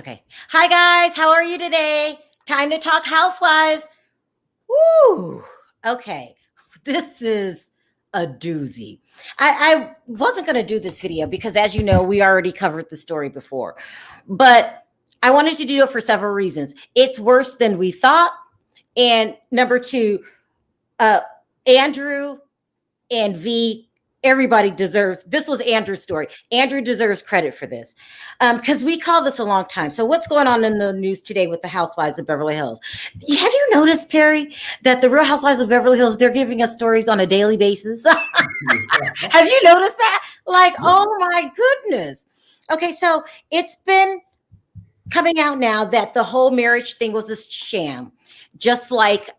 Okay. Hi, guys. How are you today? Time to talk housewives. Woo. Okay. This is a doozy. I wasn't going to do this video because, as you know, we already covered the story before. But I wanted to do it for several reasons. It's worse than we thought. And number two, Andrew and V, everybody deserves, this was Andrew's story. Andrew deserves credit for this because we call this a long time. So what's going on in the news today with the Housewives of Beverly Hills? Have you noticed, Perry, that the Real Housewives of Beverly Hills, they're giving us stories on a daily basis? Have you noticed that? Like, oh my goodness. Okay, so it's been coming out now that the whole marriage thing was a sham, just like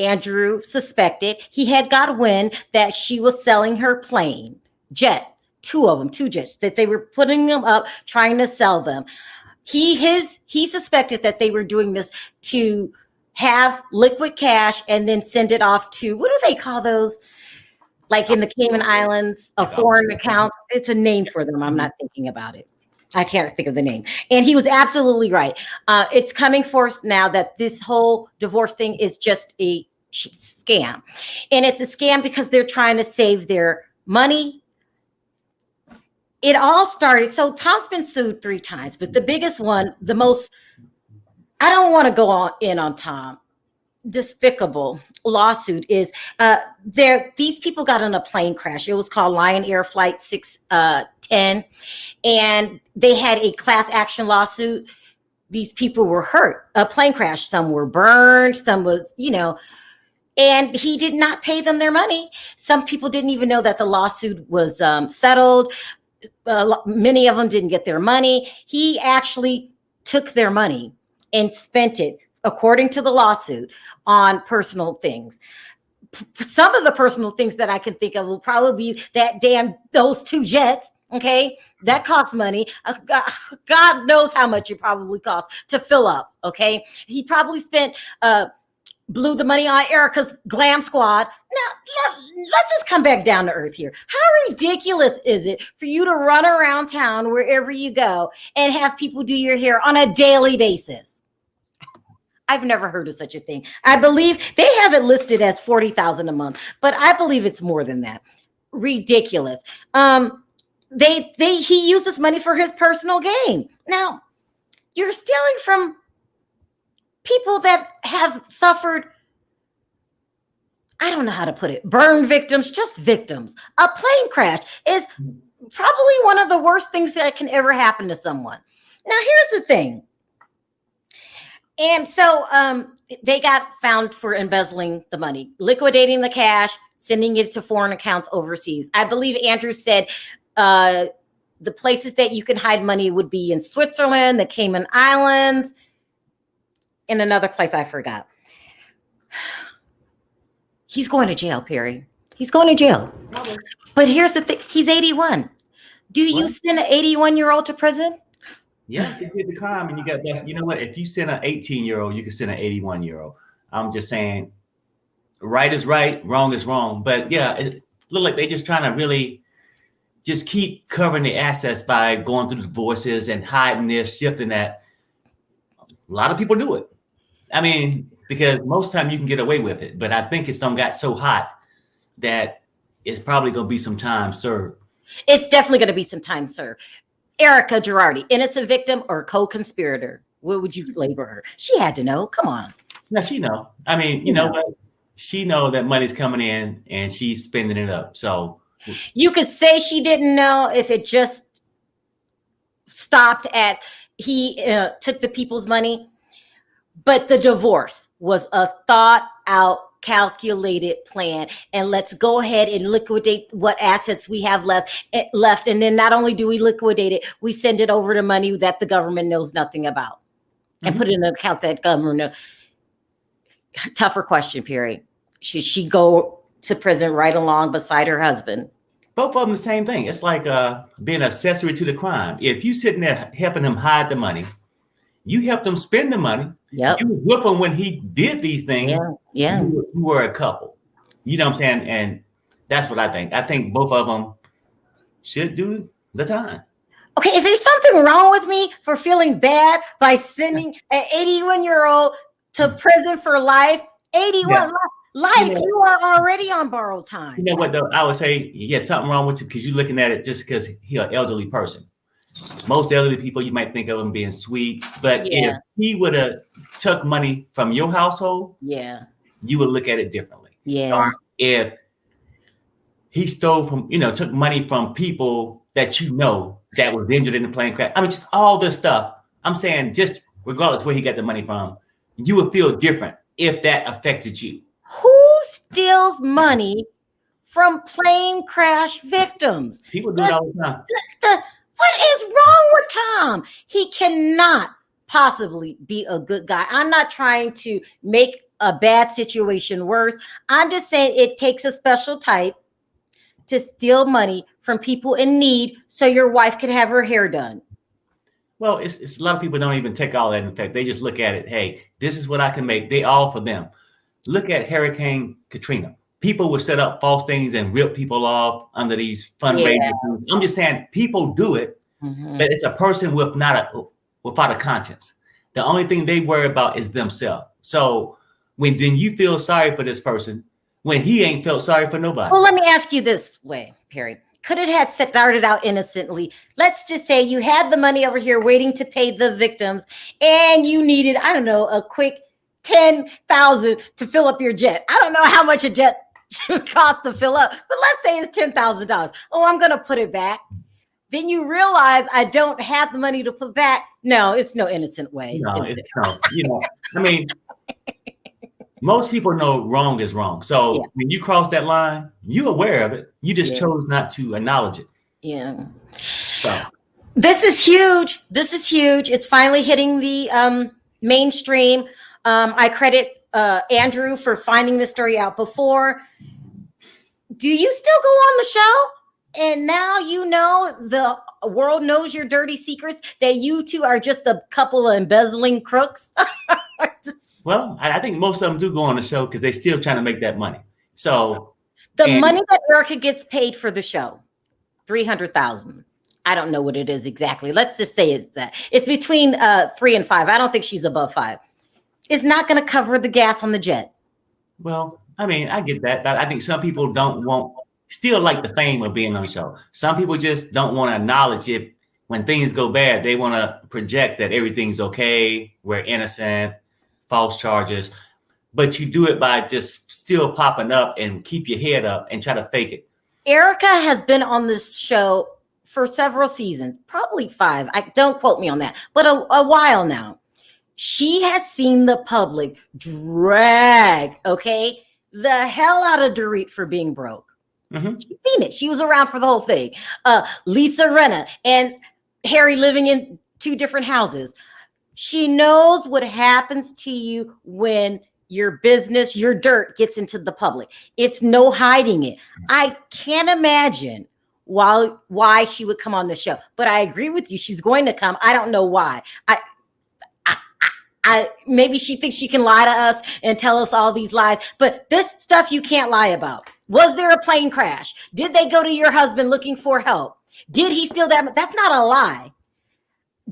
Andrew suspected. He had got wind that she was selling her plane, jet, two jets, that they were putting them up, trying to sell them. He suspected that they were doing this to have liquid cash and then send it off to, what do they call those? Like in the Cayman Islands, a foreign account. It's a name for them. I'm not thinking about it. I can't think of the name. And he was absolutely right. It's coming forth now that this whole divorce thing is just a scam. And it's a scam because they're trying to save their money. It all started. So Tom's been sued 3 times, but the biggest one, the most, I don't want to go in on Tom, despicable lawsuit is these people got in a plane crash. It was called Lion Air Flight 610, and they had a class action lawsuit. These people were hurt, a plane crash. Some were burned, some was, and he did not pay them their money. Some people didn't even know that the lawsuit was settled. Many of them didn't get their money. He actually took their money and spent it, according to the lawsuit, on personal things. Some of the personal things that I can think of will probably be those 2 jets. Okay, that costs money. God knows how much it probably costs to fill up. Okay, he probably blew the money on Erika's glam squad. Now, let's just come back down to earth here. How ridiculous is it for you to run around town wherever you go and have people do your hair on a daily basis? I've never heard of such a thing. I believe they have it listed as $40,000 a month, but I believe it's more than that. Ridiculous. He uses money for his personal gain. Now, you're stealing from people that have suffered, I don't know how to put it, burn victims, just victims. A plane crash is probably one of the worst things that can ever happen to someone. Now, here's the thing. And so they got found for embezzling the money, liquidating the cash, sending it to foreign accounts overseas. I believe Andrew said the places that you can hide money would be in Switzerland, the Cayman Islands, in another place I forgot. He's going to jail, Perry. He's going to jail. But here's the thing. He's 81. Do you send an 81-year-old to prison? Yeah, you did the crime and you got best. You know what? If you send an 18-year-old, you can send an 81-year-old. I'm just saying, right is right, wrong is wrong. But yeah, it looked like they're just trying to really just keep covering the assets by going through the divorces and hiding this, shifting that. A lot of people do it. I mean, because most time you can get away with it. But I think it's got so hot that it's probably going to be some time served. It's definitely going to be some time served. Erika Girardi, innocent victim or co-conspirator? What would you label her? She had to know. Come on. No, she know. I mean, you know what? She know that money's coming in and she's spending it up. So you could say she didn't know if it just stopped at he took the people's money. But the divorce was a thought out, calculated plan. And let's go ahead and liquidate what assets we have left. And then not only do we liquidate it, we send it over to money that the government knows nothing about and put it in accounts that government knows. Tougher question, Perry. Should she go to prison right along beside her husband? Both of them the same thing. It's like being accessory to the crime. If you sitting there helping him hide the money, you helped him spend the money. Yep. You was with him when he did these things. Yeah. You were a couple. You know what I'm saying? And that's what I think. I think both of them should do the time. Okay, is there something wrong with me for feeling bad by sending an 81-year-old to prison for life? 81 Yeah. life, you are already on borrowed time. You know what, though? I would say, yeah, something wrong with you because you're looking at it just because he's an elderly person. Most elderly people, you might think of him being sweet, but if he would have took money from your household, you would look at it differently. Or if he stole from, took money from people that that was injured in the plane crash. I mean, just all this stuff. I'm saying, just regardless where he got the money from, you would feel different if that affected you. Who steals money from plane crash victims? People do it all the time. What is wrong with Tom? He cannot possibly be a good guy. I'm not trying to make a bad situation worse. I'm just saying it takes a special type to steal money from people in need so your wife could have her hair done. Well, it's a lot of people don't even take all that in fact. They just look at it. Hey, this is what I can make. They all for them. Look at Hurricane Katrina. People would set up false things and rip people off under these fundraisers. I'm just saying people do it, but it's a person without a conscience. The only thing they worry about is themselves. So then you feel sorry for this person when he ain't felt sorry for nobody. Well, let me ask you this way, Perry. Could it have started out innocently? Let's just say you had the money over here waiting to pay the victims and you needed, I don't know, a quick $10,000 to fill up your jet. I don't know how much a jet should cost to fill up, but let's say it's $10,000. Oh, I'm going to put it back. Then you realize I don't have the money to put back. No, it's no innocent way. No, I mean, most people know wrong is wrong. So when you cross that line, you're aware of it. You just chose not to acknowledge it. Yeah. So this is huge. This is huge. It's finally hitting the mainstream. I credit Andrew for finding this story out before. Do you still go on the show? And now the world knows your dirty secrets, that you two are just a couple of embezzling crooks? Well, I think most of them do go on the show because they're still trying to make that money. So the money that Erika gets paid for the show, $300,000. I don't know what it is exactly. Let's just say it's between 3 and 5. I don't think she's above 5. It's not going to cover the gas on the jet. Well, I mean, I get that, but I think some people still like the fame of being on the show. Some people just don't want to acknowledge it. When things go bad, they want to project that everything's okay, we're innocent, false charges. But you do it by just still popping up and keep your head up and try to fake it. Erika has been on this show for several seasons, probably 5. Don't quote me on that, but a while now. She has seen the public drag, the hell out of Dorit for being broke. She's seen it. She was around for the whole thing. Lisa Rinna and Harry living in 2 different houses. She knows what happens to you when your business, your dirt gets into the public. It's no hiding it. I can't imagine why she would come on the show, but I agree with you. She's going to come. I don't know why. Maybe she thinks she can lie to us and tell us all these lies, but this stuff you can't lie about. Was there a plane crash? Did they go to your husband looking for help? Did he steal that? That's not a lie.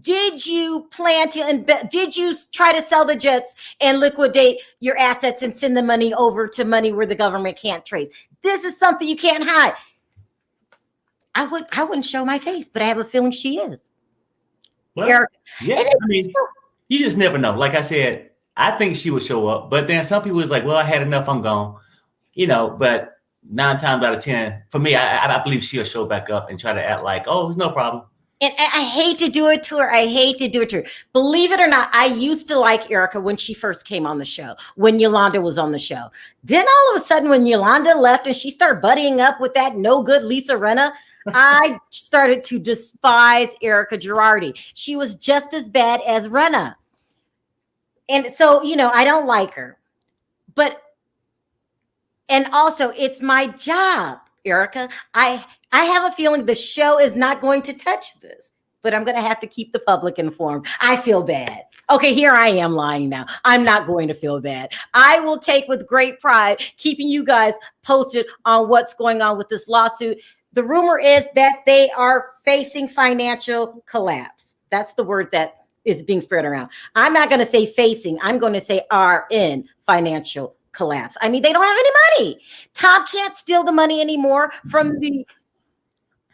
Did you plan to did you try to sell the jets and liquidate your assets and send the money over to money where the government can't trace? This is something you can't hide. I wouldn't show my face, but I have a feeling she is. Well, I mean, you just never know. Like I said, I think she would show up, but then some people is like, well, I had enough, I'm gone. But 9 times out of 10, for me, I believe she'll show back up and try to act like, oh, it's no problem. And I hate to do it to her. Believe it or not, I used to like Erika when she first came on the show, when Yolanda was on the show. Then all of a sudden, when Yolanda left and she started buddying up with that no good Lisa Rinna, I started to despise Erika Girardi. She was just as bad as Rinna. And so, I don't like her. And also, it's my job, Erika. I have a feeling the show is not going to touch this, but I'm going to have to keep the public informed. I feel bad. Okay, here I am lying now. I'm not going to feel bad. I will take with great pride keeping you guys posted on what's going on with this lawsuit. The rumor is that they are facing financial collapse. That's the word that is being spread around. I'm not going to say facing. I'm going to say are in financial collapse. I mean, they don't have any money. Tom can't steal the money anymore from the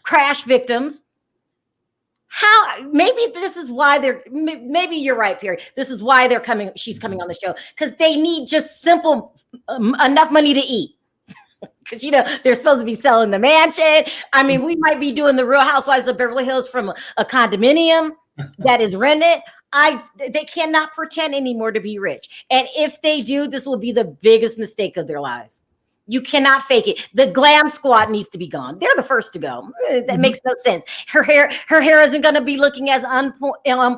crash victims. How? Maybe this is why maybe you're right, Perry. This is why she's coming on the show, because they need just simple enough money to eat. Because, they're supposed to be selling the mansion. I mean, we might be doing the Real Housewives of Beverly Hills from a condominium that is rented. They cannot pretend anymore to be rich. And if they do, this will be the biggest mistake of their lives. You cannot fake it. The glam squad needs to be gone. They're the first to go. That makes no sense. Her hair isn't going to be looking as on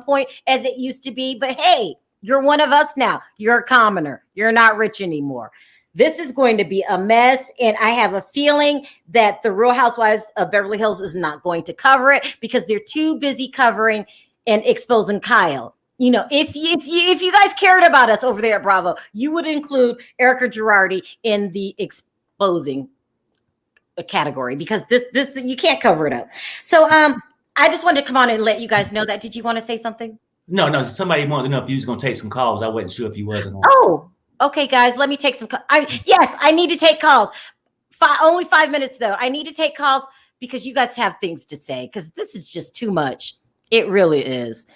point as it used to be. But hey, you're one of us now. You're a commoner. You're not rich anymore. This is going to be a mess. And I have a feeling that the Real Housewives of Beverly Hills is not going to cover it because they're too busy covering and exposing Kyle. If you guys cared about us over there at Bravo, you would include Erika Girardi in the exposing category, because this you can't cover it up. So I just wanted to come on and let you guys know that. Did you want to say something? No. Somebody wanted to know if you was going to take some calls. I wasn't sure if you was or not. Oh, okay, guys. Let me take some calls. Yes, I need to take calls. Only 5 minutes, though. I need to take calls because you guys have things to say, because this is just too much. It really is.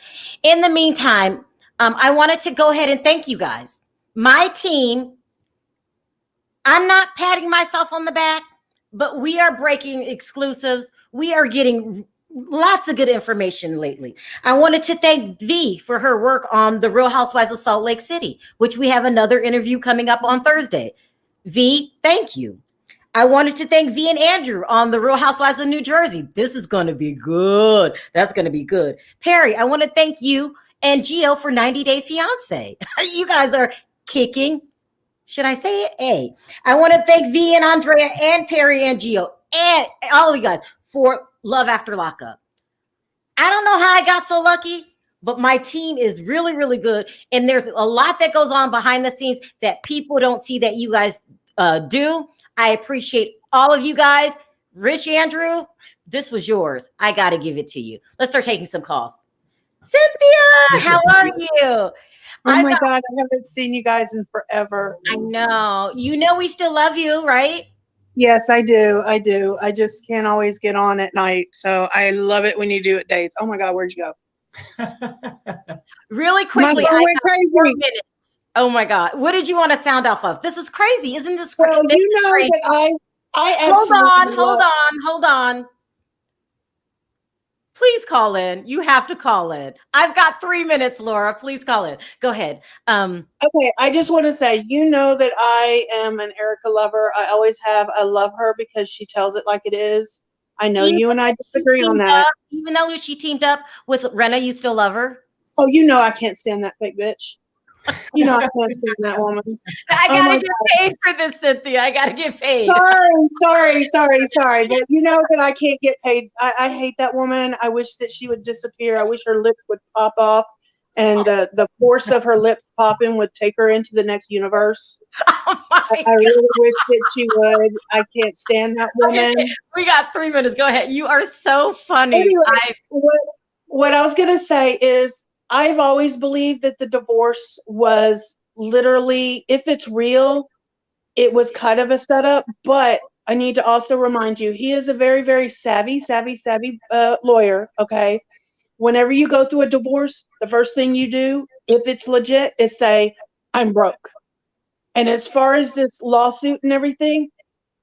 In the meantime, I wanted to go ahead and thank you guys. My team, I'm not patting myself on the back, but we are breaking exclusives. We are getting lots of good information lately. I wanted to thank V for her work on The Real Housewives of Salt Lake City, which we have another interview coming up on Thursday. V, thank you. I wanted to thank V and Andrew on The Real Housewives of New Jersey. This is going to be good. That's going to be good. Perry, I want to thank you and Gio for 90 Day Fiance. You guys are kicking. Should I say it? I want to thank V and Andrea and Perry and Gio and all of you guys for Love After Lockup. I don't know how I got so lucky, but my team is really, really good. And there's a lot that goes on behind the scenes that people don't see that you guys do. I appreciate all of you guys. Rich Andrew, this was yours. I got to give it to you. Let's start taking some calls. Cynthia, how are you? Oh my God, I haven't seen you guys in forever. I know. We still love you, right? Yes, I do. I just can't always get on at night. So I love it when you do it days. Oh my God, where'd you go? Really quickly. My phone went crazy. 4 minutes. Oh my God. What did you want to sound off of? This is crazy. Isn't this crazy? Well, you know crazy. that I Hold on. Please call in. You have to call in. I've got 3 minutes, Laura. Please call in. Go ahead. Okay, I just want to say, that I am an Erika lover. I always have. I love her because she tells it like it is. I know you and I disagree on that. Even though she teamed up with Renna, you still love her? Oh, I can't stand that fake bitch. I can't stand that woman. I gotta get paid for this, Cynthia. I gotta get paid. Sorry. But you know that I can't get paid. I hate that woman. I wish that she would disappear. I wish her lips would pop off, and the force of her lips popping would take her into the next universe. Oh my I really wish that she would. I can't stand that woman. Okay, we got 3 minutes. Go ahead. You are so funny. Anyway, what I was gonna say is, I've always believed that the divorce was literally, if it's real, it was kind of a setup. But I need to also remind you, he is a very, very savvy lawyer. Okay. Whenever you go through a divorce, the first thing you do, if it's legit, is say, I'm broke. And as far as this lawsuit and everything,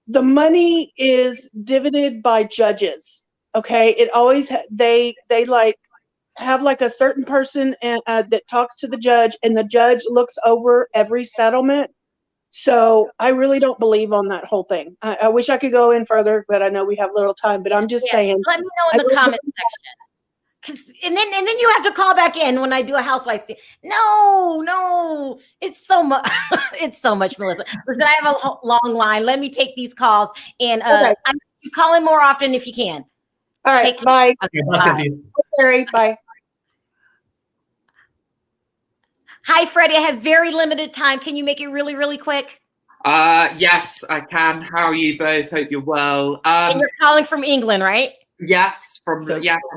the money is divided by judges. Okay. It always, they have like a certain person that talks to the judge, and the judge looks over every settlement. So I really don't believe on that whole thing. I wish I could go in further, but I know we have little time. But I'm just saying. Let me know in the comment section. And then you have to call back in when I do a housewife thing. No, it's so much. It's so much, Melissa. Listen, I have a long line. Let me take these calls, and okay. you call in more often if you can. All right, bye. Okay, bye, Cynthia. Sorry, bye. Hi, Freddie. I have very limited time. Can you make it really, really quick? Yes, I can. How are you both? Hope you're well. And you're calling from England, right? Yes, from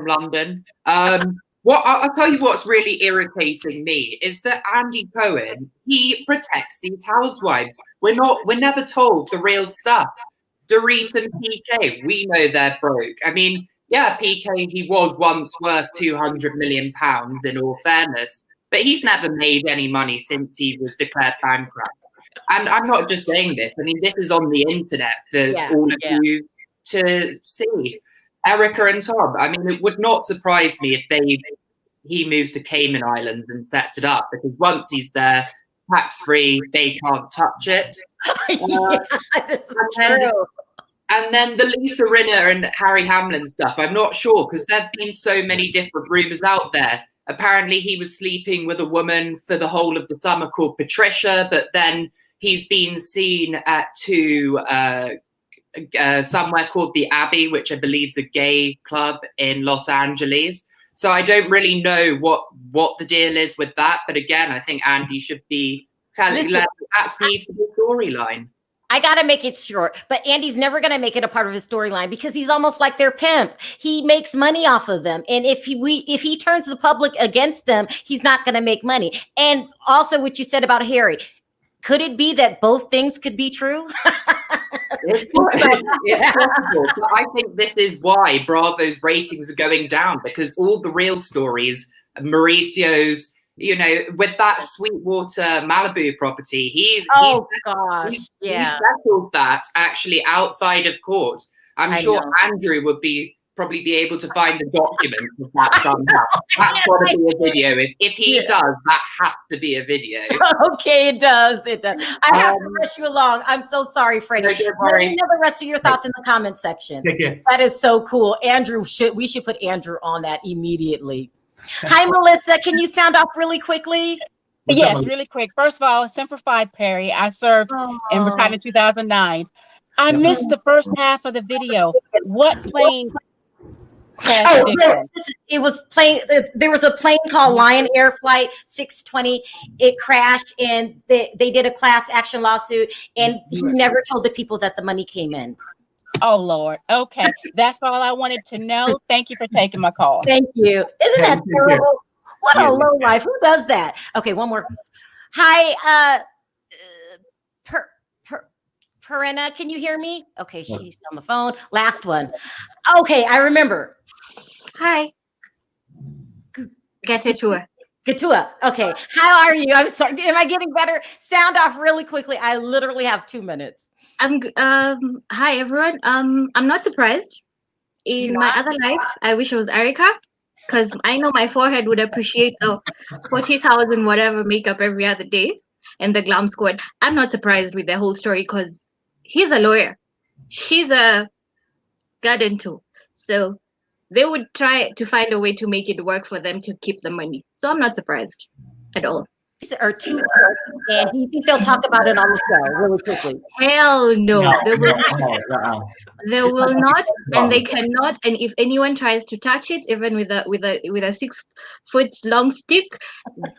London. I'll tell you what's really irritating me is that Andy Cohen, he protects these housewives. We're never told the real stuff. Dorit and PK, we know they're broke. I mean, yeah, PK, he was once worth £200 million, in all fairness, but he's never made any money since he was declared bankrupt. And I'm not just saying this. I mean, this is on the internet for all of you to see. Erika and Tom, I mean, it would not surprise me if he moves to Cayman Islands and sets it up, because once he's there, tax-free, they can't touch it. And then the Lisa Rinna and Harry Hamlin stuff, I'm not sure, because there have been so many different rumors out there. Apparently, he was sleeping with a woman for the whole of the summer called Patricia, but then he's been seen at somewhere called the Abbey, which I believe is a gay club in Los Angeles. So I don't really know what the deal is with that. But again, I think Andy should be telling that needs to be a storyline. I got to make it short, but Andy's never going to make it a part of his storyline because he's almost like their pimp. He makes money off of them. And if he turns the public against them, he's not going to make money. And also what you said about Harry, could it be that both things could be true? It's possible. But I think this is why Bravo's ratings are going down, because all the real stories, Mauricio's, you know, with that Sweetwater Malibu property, he settled that actually outside of court. I'm sure Andrew would probably be able to find the documents of that somehow. That's got to be a video. If he does, that has to be a video. Okay, it does. It does. I have to rush you along. I'm so sorry, Freddie. No, don't worry. Let me know the rest of your thoughts in the comment section. Okay. That is so cool. We should put Andrew on that immediately. Hi, Melissa. Can you sound off really quickly? Yes, really quick. First of all, Semper Fi, Perry. I served in Wakanda 2009. I missed the first half of the video. What plane? It was plane. There was a plane called Lion Air Flight 620. It crashed, and they did a class action lawsuit, and he never told the people that the money came in. Oh, Lord. Okay. That's all I wanted to know. Thank you for taking my call. Thank you. Isn't that terrible? What a low life. Who does that? Okay, one more. Hi, Perina, can you hear me? Okay, she's on the phone. Last one. Okay, I remember. Hi. Gatetua. Okay, how are you? I'm sorry. Am I getting better? Sound off really quickly. I literally have 2 minutes. Hi everyone. I'm not surprised. In my other life, I wish I was Erika, because I know my forehead would appreciate the 40,000 whatever makeup every other day and the glam squad. I'm not surprised with the whole story because he's a lawyer. She's a garden too. So they would try to find a way to make it work for them to keep the money. So I'm not surprised at all. Or two, and do you think they'll talk about it on the show really quickly? Hell no. They will not, and they cannot. And if anyone tries to touch it, even with a 6 foot long stick,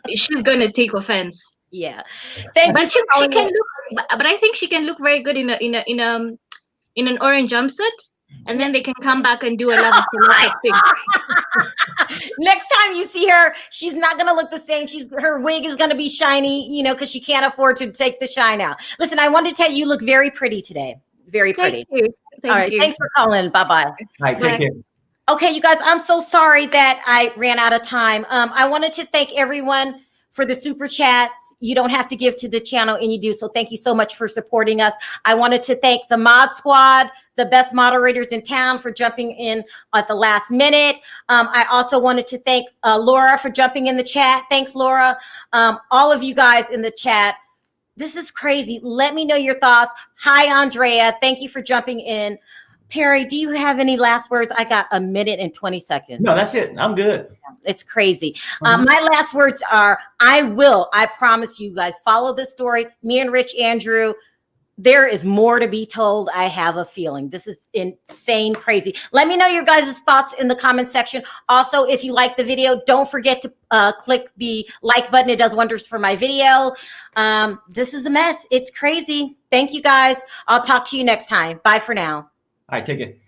she's gonna take offense. Yeah, but she can look. But I think she can look very good in an orange jumpsuit. And then they can come back and do another thing. Next time you see her, she's not going to look the same. Her wig is going to be shiny, you know, because she can't afford to take the shine out. Listen, I wanted to tell you, you look very pretty today. Very pretty. Thank you. All right. Thanks for calling. Bye-bye. All right, take care. Okay, you guys, I'm so sorry that I ran out of time. I wanted to thank everyone for the super chats. You don't have to give to the channel, and you do. So thank you so much for supporting us. I wanted to thank the mod squad, the best moderators in town, for jumping in at the last minute. I also wanted to thank Laura for jumping in the chat. Thanks, Laura. All of you guys in the chat. This is crazy. Let me know your thoughts. Hi, Andrea. Thank you for jumping in. Perry, do you have any last words? I got 1 minute and 20 seconds. No, that's it. I'm good. It's crazy. My last words are, I promise you guys, follow this story. Me and Rich Andrew, there is more to be told. I have a feeling this is insane, crazy. Let me know your guys' thoughts in the comment section. Also, if you like the video, don't forget to click the like button. It does wonders for my video. This is a mess. It's crazy. Thank you guys. I'll talk to you next time. Bye for now. All right, take it.